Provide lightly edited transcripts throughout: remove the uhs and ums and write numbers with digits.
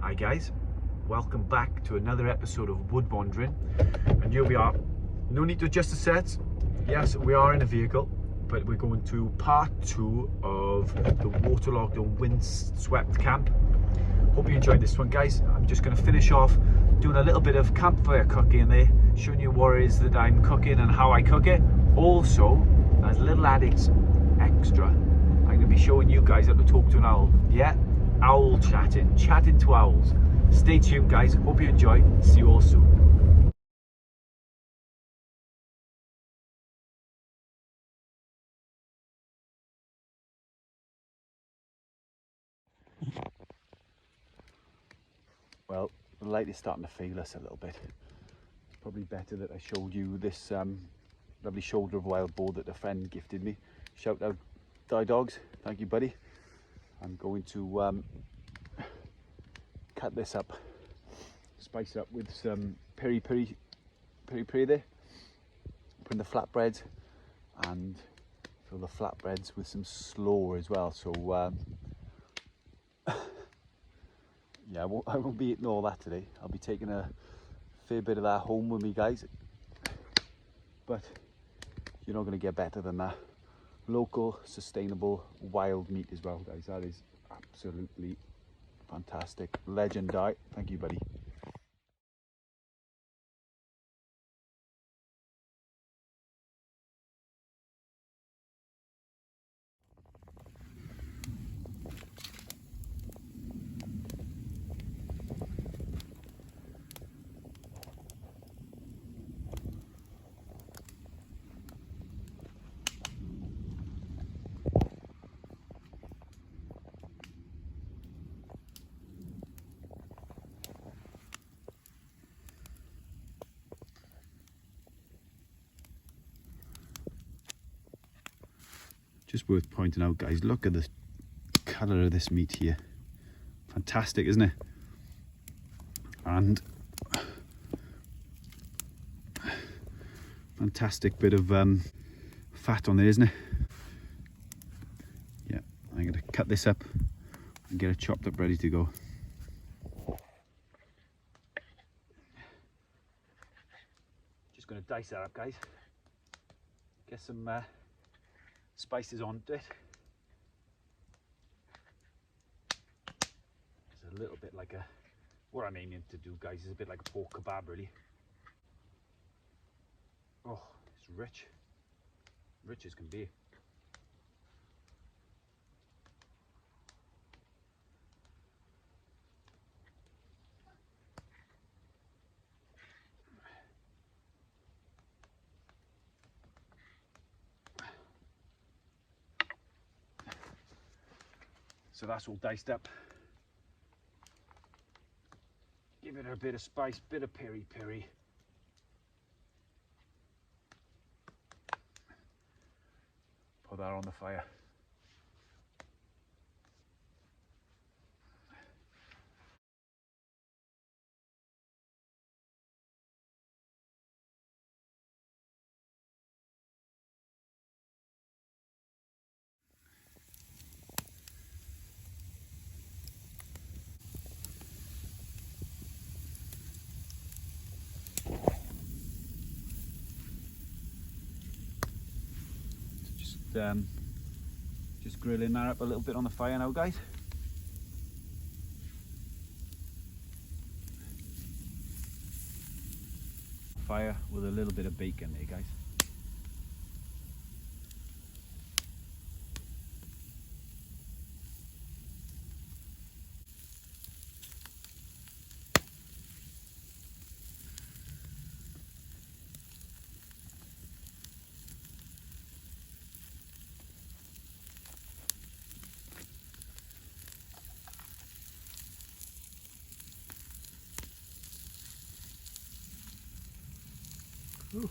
Hi guys, welcome back to another episode of Wood Wandering, and here we are. No need to adjust the sets. Yes, we are in a vehicle, but we're going to part 2 of the waterlogged and windswept camp. Hope you enjoyed this one, guys. I'm just going to finish off doing a little bit of campfire cooking there, showing you what it is that I'm cooking and how I cook it. Also, as a little added extra, I'm going to be showing you guys how to talk to an owl. Yeah, owl chatting to owls. Stay tuned, guys. Hope you enjoy. See you all soon. Well, the light is starting to fail us a little bit. It's probably better that I showed you this lovely shoulder of wild boar that a friend gifted me. Shout out Die Dogs, thank you buddy. I'm going to cut this up, spice up with some peri peri there, put in the flatbreads and fill the flatbreads with some slaw as well. So yeah, I won't be eating all that today. I'll be taking a fair bit of that home with me, guys, but you're not going to get better than that. Local, sustainable, wild meat as well, guys. That is absolutely fantastic. Legend Die, thank you buddy. Just worth pointing out, guys, look at the colour of this meat here. Fantastic, isn't it? And fantastic bit of fat on there, isn't it? Yeah, I'm going to cut this up and get it chopped up ready to go. Just going to dice that up, guys. Get some spices onto it. It's a little bit like what I'm aiming to do, guys, is a bit like a pork kebab, really. Oh, it's rich as can be. So that's all diced up. Give it a bit of spice, bit of peri peri. Put that on the fire. Just grilling that up a little bit on the fire now, guys. Fire with a little bit of bacon there, guys. Ooh.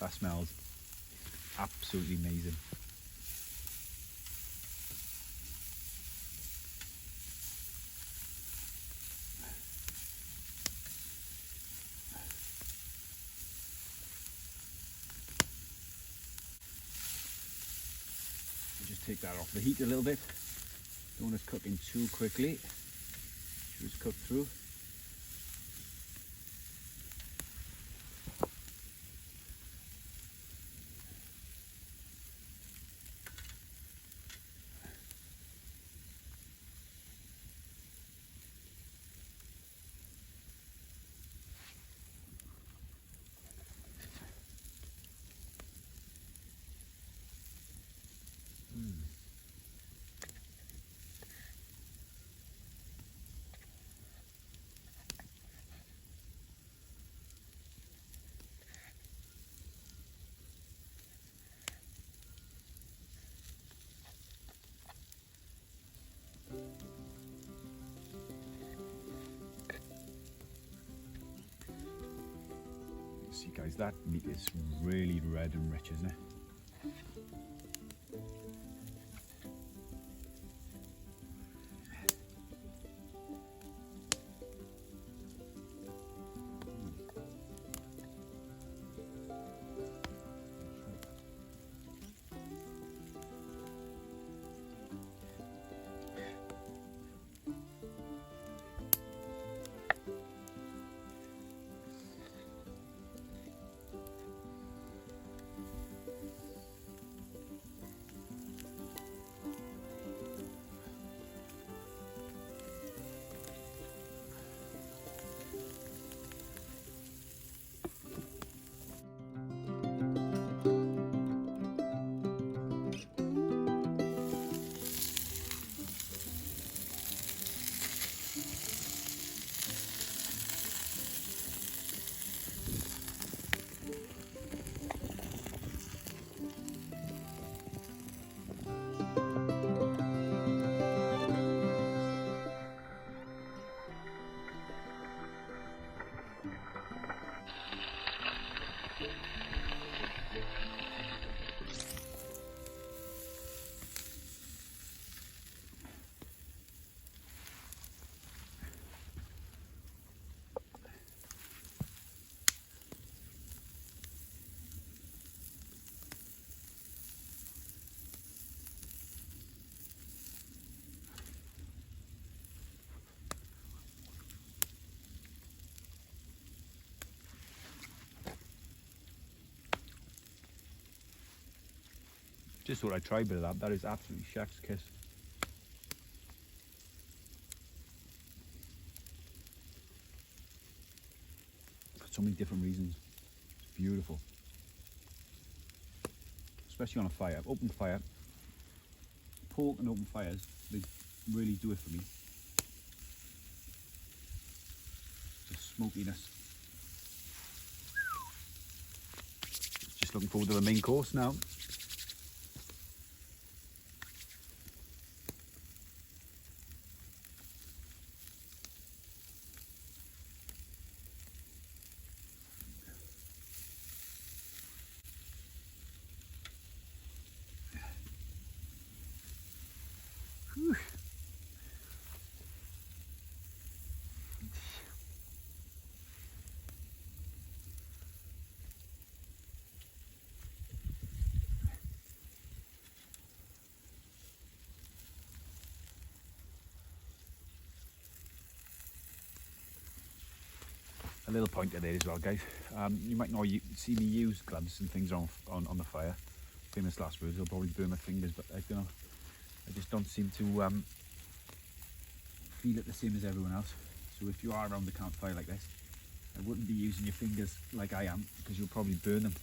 That smells absolutely amazing. Just take that off the heat a little bit. Don't want it cooking too quickly. Just cook through. See guys, that meat is really red and rich, isn't it? Just thought I'd try a bit of that. That is absolutely chef's kiss. For so many different reasons. It's beautiful. Especially on a fire, open fire. Pork and open fires, they really do it for me. The smokiness. Just looking forward to the main course now. Whew. A little pointer there as well, guys. You might not see me use gloves and things on the fire. Famous last words, I'll probably burn my fingers, but I don't know. I just don't seem to feel it the same as everyone else. So if you are around the campfire like this, I wouldn't be using your fingers like I am, because you'll probably burn them.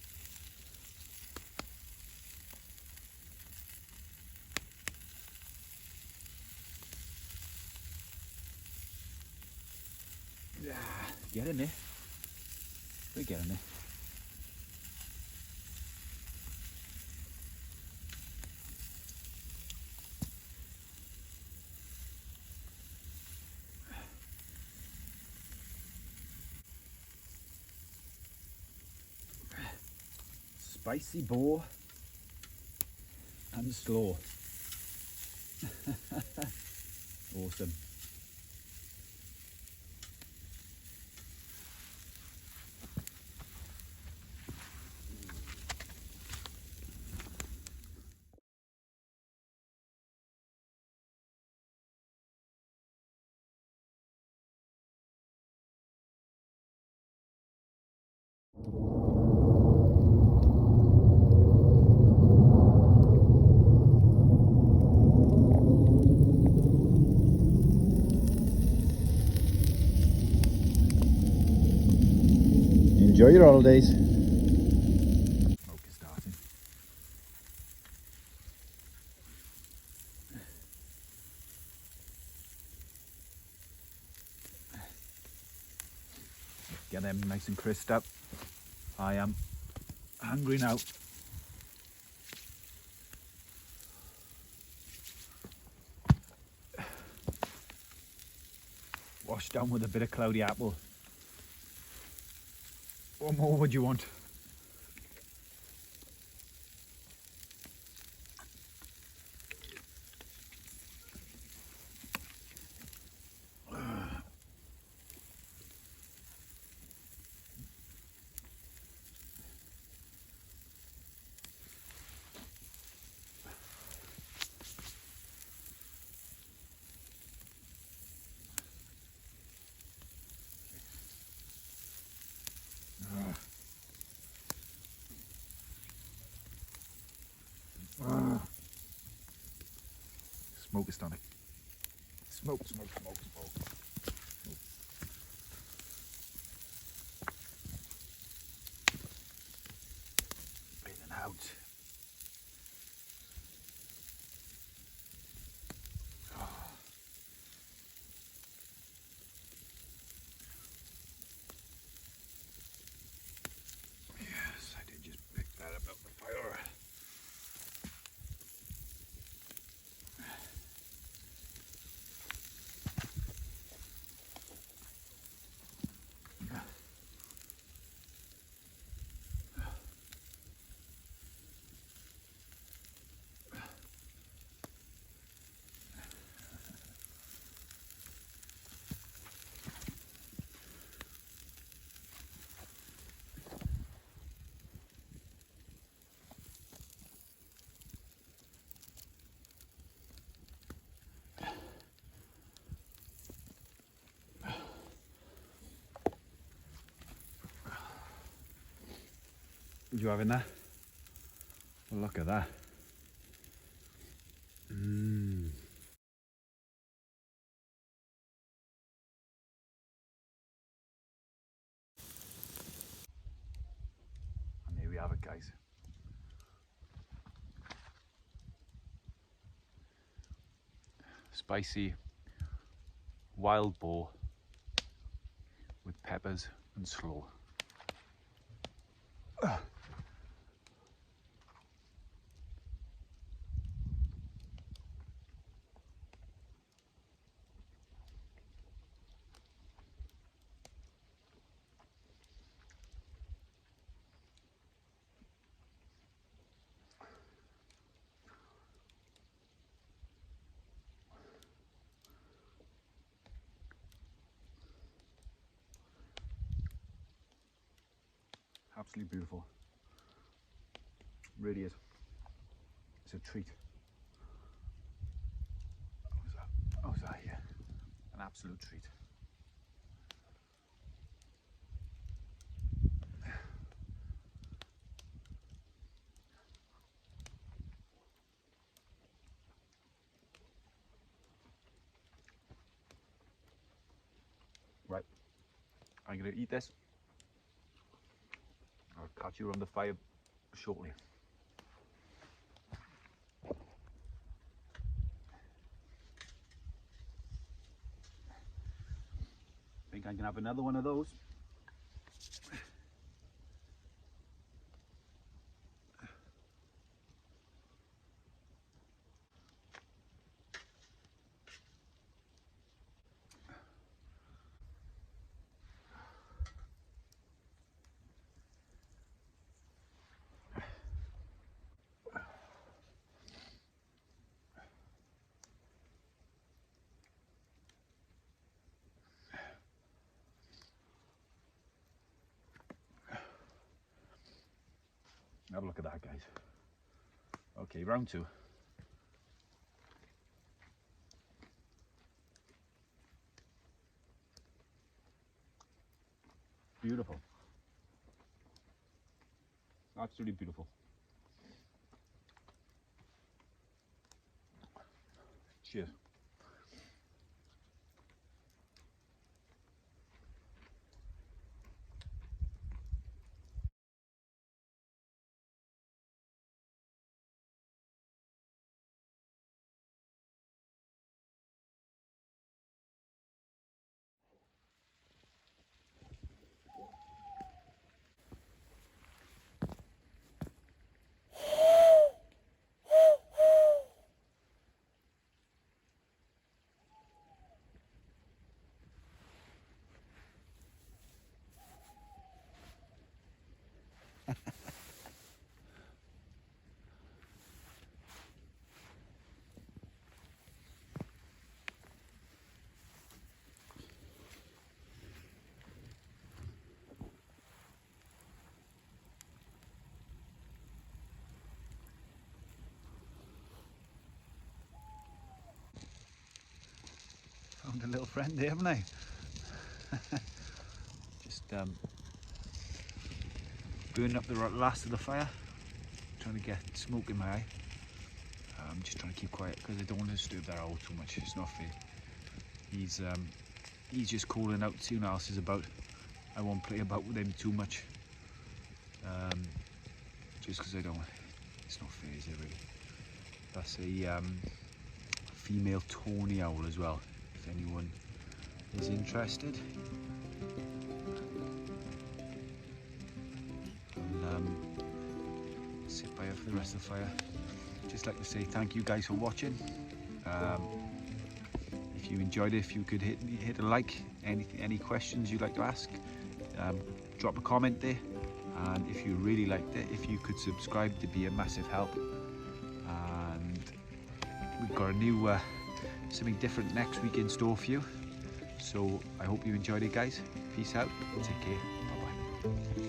Get in there. We get in there. Spicy boar and slow. Awesome. Enjoy your holidays. Smoke is starting. Get them nice and crisped up. I am hungry now. Washed down with a bit of cloudy apple. What more would you want? Smoke is stunning. Smoke, smoke, smoke, smoke. In and out. Yes, I did just pick that up out the fire. You having that? Well, look at that. And there we have it, guys. Spicy wild boar with peppers and slaw. Absolutely beautiful. Really is. It's a treat. How's that here? An absolute treat. Right, I'm gonna eat this. I'll catch you on the fire shortly. Think I can have another one of those. Have a look at that, guys. Okay, round two. Beautiful. Absolutely beautiful. Cheers. Found a little friend there, haven't I? Just burning up the last of the fire, trying to get smoke in my eye. I'm just trying to keep quiet because I don't want to disturb that owl too much. It's not fair. He's just calling out, seeing what else is about. I won't play about with him too much, just because I don't. It's not fair, is it really? That's a female tawny owl as well, if anyone is interested. I'll sit by her for the rest of the fire. Just like to say thank you guys for watching. If you enjoyed it, if you could hit a like, any questions you'd like to ask, drop a comment there. And if you really liked it, if you could subscribe, to be a massive help. And we've got a new something different next week in store for you, so I hope you enjoyed it, guys. Peace out, take care, bye bye.